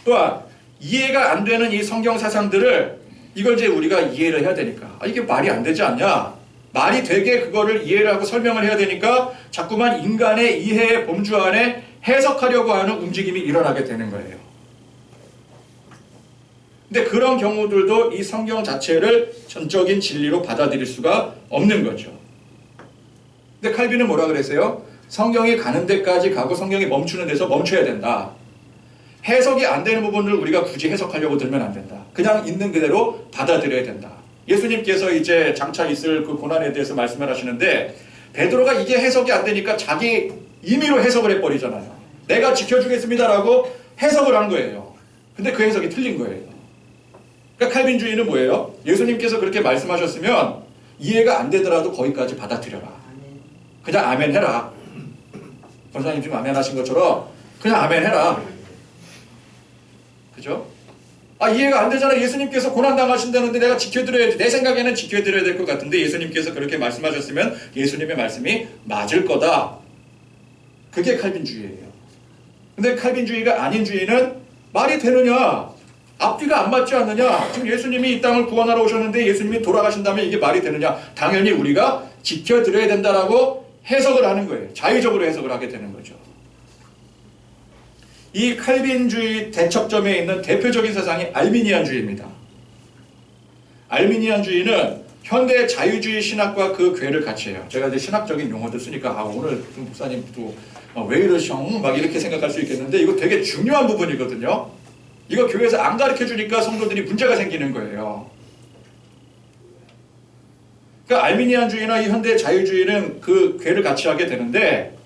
또한 이해가 안 되는 이 성경 사상들을 이걸 이제 우리가 이해를 해야 되니까 이게 말이 안 되지 않냐. 말이 되게 그거를 이해를 하고 설명을 해야 되니까 자꾸만 인간의 이해의 범주 안에 해석하려고 하는 움직임이 일어나게 되는 거예요. 근데 그런 경우들도 이 성경 자체를 전적인 진리로 받아들일 수가 없는 거죠. 근데 칼빈은 뭐라 그랬어요? 성경이 가는 데까지 가고 성경이 멈추는 데서 멈춰야 된다. 해석이 안 되는 부분을 우리가 굳이 해석하려고 들면 안 된다. 그냥 있는 그대로 받아들여야 된다. 예수님께서 이제 장차 있을 그 고난에 대해서 말씀을 하시는데 베드로가 이게 해석이 안 되니까 자기 임의로 해석을 해버리잖아요. 내가 지켜주겠습니다라고 해석을 한 거예요. 근데 그 해석이 틀린 거예요. 그러니까 칼빈주의는 뭐예요? 예수님께서 그렇게 말씀하셨으면 이해가 안 되더라도 거기까지 받아들여라. 그냥 아멘 해라. 권사님 지금 아멘 하신 것처럼 그냥 아멘 해라. 그죠? 이해가 안 되잖아. 예수님께서 고난당하신다는데 내가 지켜드려야지. 내 생각에는 지켜드려야 될 것 같은데 예수님께서 그렇게 말씀하셨으면 예수님의 말씀이 맞을 거다. 그게 칼빈주의예요. 근데 칼빈주의가 아닌 주의는 말이 되느냐? 앞뒤가 안 맞지 않느냐? 지금 예수님이 이 땅을 구원하러 오셨는데 예수님이 돌아가신다면 이게 말이 되느냐? 당연히 우리가 지켜드려야 된다라고 해석을 하는 거예요. 자의적으로 해석을 하게 되는 거죠. 이 칼빈주의 대척점에 있는 대표적인 사상이 알미니안주의입니다. 알미니안주의는 현대 자유주의 신학과 그 궤를 같이 해요. 제가 이제 신학적인 용어들 쓰니까 오늘 좀 목사님도 왜 이러셔? 막 이렇게 생각할 수 있겠는데 이거 되게 중요한 부분이거든요. 이거 교회에서 안 가르쳐 주니까 성도들이 문제가 생기는 거예요. 그러니까 알미니안주의나 이 현대 자유주의는 그 궤를 같이 하게 되는데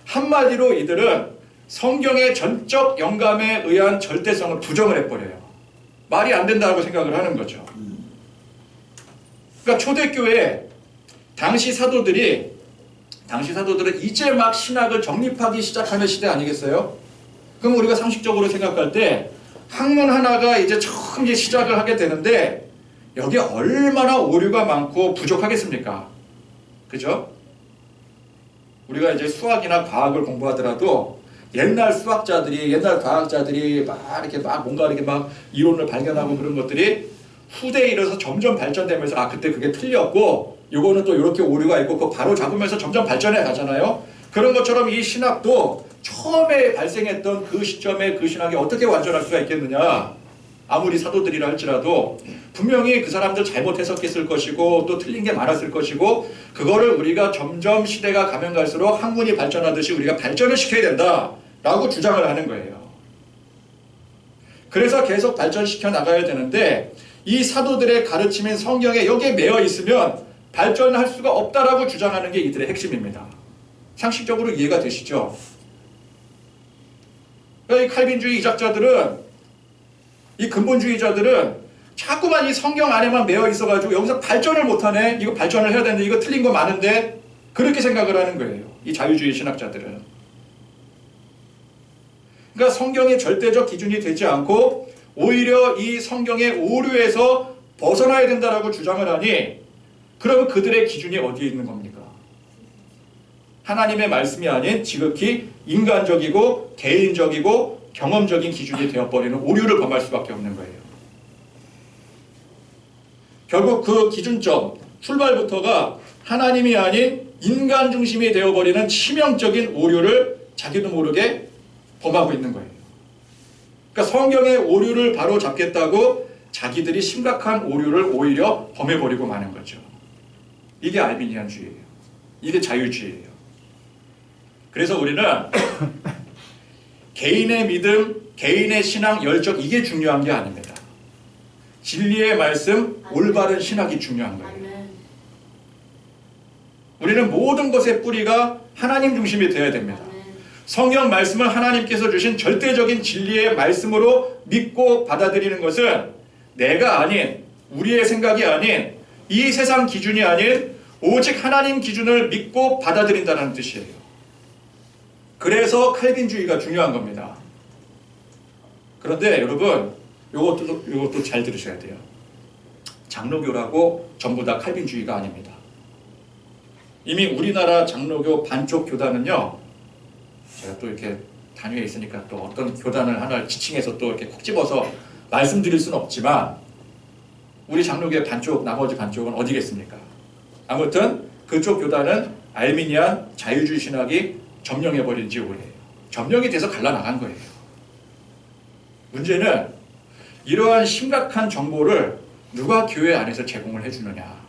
한마디로 이들은 성경의 전적 영감에 의한 절대성을 부정을 해버려요. 말이 안 된다고 생각을 하는 거죠. 그러니까 초대교회 당시 사도들은 이제 막 신학을 정립하기 시작하는 시대 아니겠어요? 그럼 우리가 상식적으로 생각할 때 학문 하나가 이제 처음 이제 시작을 하게 되는데 여기에 얼마나 오류가 많고 부족하겠습니까? 그죠? 우리가 이제 수학이나 과학을 공부하더라도 옛날 수학자들이, 옛날 과학자들이 뭔가 이렇게 막 이론을 발견하고 그런 것들이 후대에 이르러서 점점 발전되면서 그때 그게 틀렸고 요거는 또 이렇게 오류가 있고 그거 바로 잡으면서 점점 발전해 가잖아요. 그런 것처럼 이 신학도 처음에 발생했던 그 시점에 그 신학이 어떻게 완전할 수가 있겠느냐. 아무리 사도들이라 할지라도 분명히 그 사람들 잘못 해석했을 것이고 또 틀린 게 많았을 것이고 그거를 우리가 점점 시대가 가면 갈수록 학문이 발전하듯이 우리가 발전을 시켜야 된다라고 주장을 하는 거예요. 그래서 계속 발전시켜 나가야 되는데 이 사도들의 가르침인 성경에 여기에 매여 있으면 발전할 수가 없다라고 주장하는 게 이들의 핵심입니다. 상식적으로 이해가 되시죠? 이 칼빈주의 이작자들은, 이 근본주의자들은 자꾸만 이 성경 안에만 매여 있어가지고 여기서 발전을 못하네. 이거 발전을 해야 되는데 이거 틀린 거 많은데 그렇게 생각을 하는 거예요. 이 자유주의 신학자들은. 그러니까 성경의 절대적 기준이 되지 않고 오히려 이 성경의 오류에서 벗어나야 된다라고 주장을 하니 그러면 그들의 기준이 어디에 있는 겁니까? 하나님의 말씀이 아닌 지극히 인간적이고 개인적이고 경험적인 기준이 되어버리는 오류를 범할 수밖에 없는 거예요. 결국 그 기준점, 출발부터가 하나님이 아닌 인간 중심이 되어버리는 치명적인 오류를 자기도 모르게 범하고 있는 거예요. 그러니까 성경의 오류를 바로 잡겠다고 자기들이 심각한 오류를 오히려 범해버리고 마는 거죠. 이게 알비니안주의예요. 이게 자유주의예요. 그래서 우리는 개인의 믿음, 개인의 신앙, 열정 이게 중요한 게 아닙니다. 진리의 말씀, 올바른 신학이 중요한 거예요. 우리는 모든 것의 뿌리가 하나님 중심이 되어야 됩니다. 성경 말씀을 하나님께서 주신 절대적인 진리의 말씀으로 믿고 받아들이는 것은 내가 아닌, 우리의 생각이 아닌, 이 세상 기준이 아닌 오직 하나님 기준을 믿고 받아들인다는 뜻이에요. 그래서 칼빈주의가 중요한 겁니다. 그런데 여러분 이것도 잘 들으셔야 돼요. 장로교라고 전부 다 칼빈주의가 아닙니다. 이미 우리나라 장로교 반쪽 교단은요, 제가 또 이렇게 단위에 있으니까 또 어떤 교단을 하나를 지칭해서 또 이렇게 콕 집어서 말씀드릴 수는 없지만 우리 장로교의 반쪽, 나머지 반쪽은 어디겠습니까? 아무튼 그쪽 교단은 알미니안 자유주의 신학이 점령해버린 지 오래예요. 점령이 돼서 갈라나간 거예요. 문제는 이러한 심각한 정보를 누가 교회 안에서 제공을 해주느냐.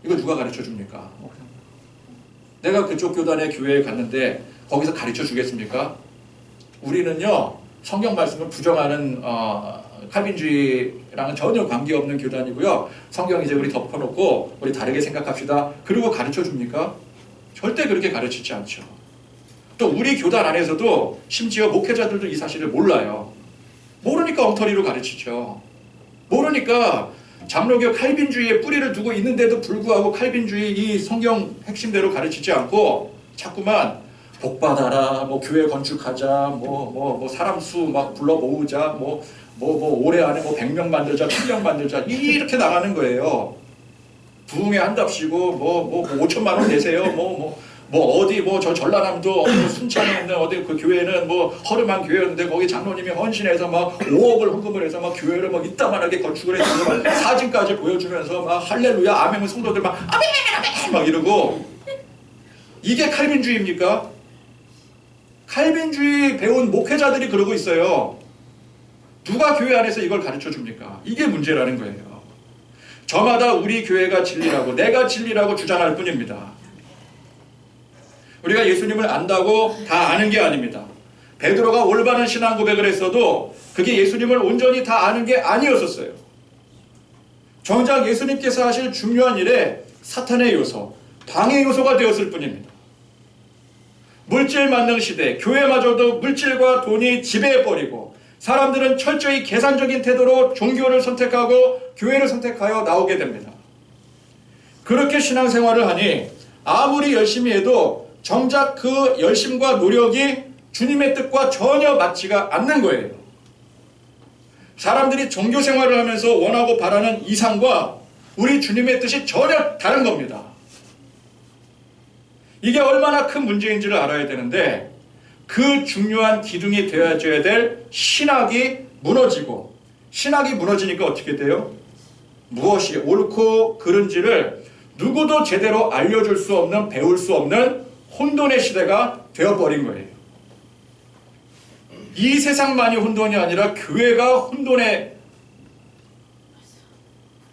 이거 누가 가르쳐 줍니까? 내가 그쪽 교단의 교회에 갔는데 거기서 가르쳐 주겠습니까? 우리는요, 성경 말씀을 부정하는 칼빈주의랑은 전혀 관계없는 교단이고요. 성경 이제 우리 덮어놓고 우리 다르게 생각합시다. 그리고 가르쳐 줍니까? 절대 그렇게 가르치지 않죠. 또 우리 교단 안에서도 심지어 목회자들도 이 사실을 몰라요. 모르니까 엉터리로 가르치죠. 모르니까 장로교 칼빈주의의 뿌리를 두고 있는데도 불구하고 칼빈주의 이 성경 핵심대로 가르치지 않고 자꾸만 복받아라, 뭐 교회 건축하자, 뭐 사람 수 막 불러 모으자, 뭐 올해 안에 뭐 100명 만들자, 1000명 만들자 이렇게 나가는 거예요. 부흥회 한답시고 뭐 5천만 원 내세요. 어디 저 전라남도 순천에 있는 어디 그 교회는 뭐 허름한 교회였는데 거기 장로님이 헌신해서 막 5억을 헌금을 해서 막 교회를 막 이따만하게 건축을 해서 막 사진까지 보여주면서 막 할렐루야 아멘 성도들 막 아멘 아멘 막 이러고 이게 칼빈주의입니까? 칼빈주의 배운 목회자들이 그러고 있어요. 누가 교회 안에서 이걸 가르쳐 줍니까? 이게 문제라는 거예요. 저마다 우리 교회가 진리라고 내가 진리라고 주장할 뿐입니다. 우리가 예수님을 안다고 다 아는 게 아닙니다. 베드로가 올바른 신앙 고백을 했어도 그게 예수님을 온전히 다 아는 게 아니었었어요. 정작 예수님께서 하실 중요한 일에 사탄의 요소, 방해 요소가 되었을 뿐입니다. 물질 만능 시대, 교회마저도 물질과 돈이 지배해버리고 사람들은 철저히 계산적인 태도로 종교를 선택하고 교회를 선택하여 나오게 됩니다. 그렇게 신앙생활을 하니 아무리 열심히 해도 정작 그 열심과 노력이 주님의 뜻과 전혀 맞지가 않는 거예요. 사람들이 종교 생활을 하면서 원하고 바라는 이상과 우리 주님의 뜻이 전혀 다른 겁니다. 이게 얼마나 큰 문제인지를 알아야 되는데 그 중요한 기둥이 되어줘야 될 신학이 무너지고 신학이 무너지니까 어떻게 돼요? 무엇이 옳고 그른지를 누구도 제대로 알려줄 수 없는 배울 수 없는 혼돈의 시대가 되어버린 거예요. 이 세상만이 혼돈이 아니라 교회가 혼돈의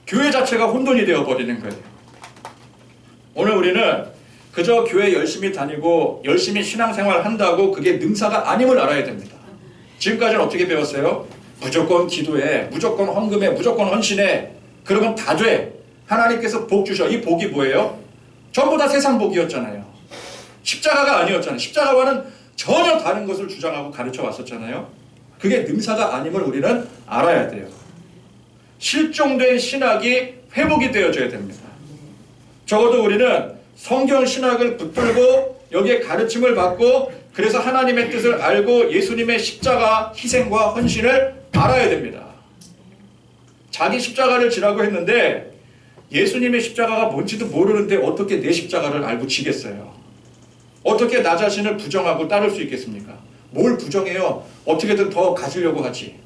교회 자체가 혼돈이 되어버리는 거예요. 오늘 우리는 그저 교회 열심히 다니고 열심히 신앙생활 한다고 그게 능사가 아님을 알아야 됩니다. 지금까지는 어떻게 배웠어요? 무조건 기도해, 무조건 헌금해, 무조건 헌신해. 그러면 다 돼. 하나님께서 복 주셔. 이 복이 뭐예요? 전부 다 세상 복이었잖아요. 십자가가 아니었잖아요. 십자가와는 전혀 다른 것을 주장하고 가르쳐 왔었잖아요. 그게 능사가 아님을 우리는 알아야 돼요. 실종된 신학이 회복이 되어져야 됩니다. 적어도 우리는 성경 신학을 붙들고 여기에 가르침을 받고 그래서 하나님의 뜻을 알고 예수님의 십자가 희생과 헌신을 알아야 됩니다. 자기 십자가를 지라고 했는데 예수님의 십자가가 뭔지도 모르는데 어떻게 내 십자가를 알고 지겠어요? 어떻게 나 자신을 부정하고 따를 수 있겠습니까? 뭘 부정해요? 어떻게든 더 가지려고 하지.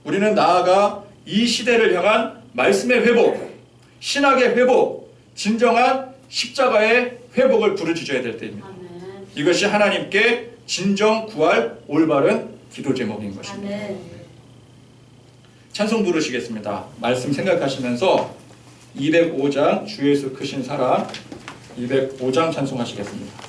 우리는 나아가 이 시대를 향한 말씀의 회복, 신학의 회복, 진정한 십자가의 회복을 부르짖어야 될 때입니다. 아멘. 이것이 하나님께 진정 구할 올바른 기도 제목인 것입니다. 아멘. 찬송 부르시겠습니다. 말씀 생각하시면서 205장 주 예수 크신 사랑 205장 찬송하시겠습니다.